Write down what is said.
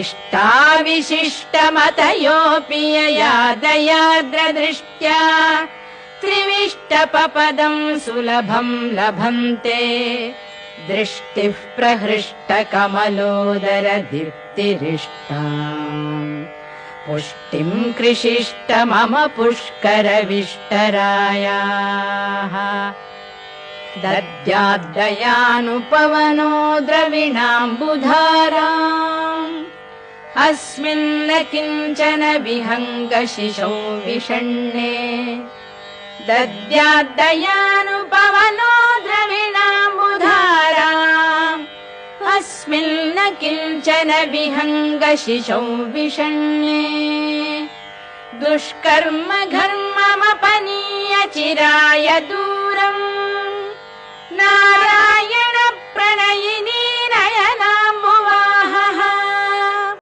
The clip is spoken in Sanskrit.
इष्टाविशिष्टमतयोऽपि यया दयार्द्रदृष्ट्या त्रिविष्टपपदम् सुलभम् लभन्ते दृष्टिः प्रहृष्टकमलोदरदीप्तिरिष्टा पुष्टिम् कृषिष्ट मम पुष्करविष्टरायाः दद्याद्दयानुपवनो द्रविणाम्बुधाराम् अस्मिन्न किञ्चन विहङ्गशिशौ विषण्णे दद्याद्दयानुपवनो द्रविणाम्बुधाराम् अस्मिन्न किञ्चन विहङ्गशिशौ विषण्णे दुष्कर्म घर्ममपनीय चिराय दूरम् नारायण